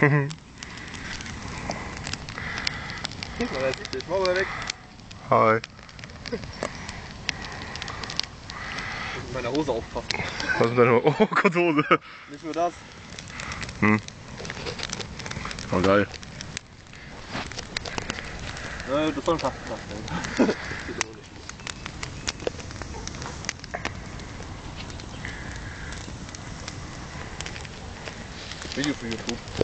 Guck mal, der sieht dich. Mach mal weg. Hi. Ich muss mit meiner Hose aufpassen. Was ist deine Oh Gott, Hose. Nicht nur das. Oh geil. Das soll ein Kastenplatz sein. Video für YouTube.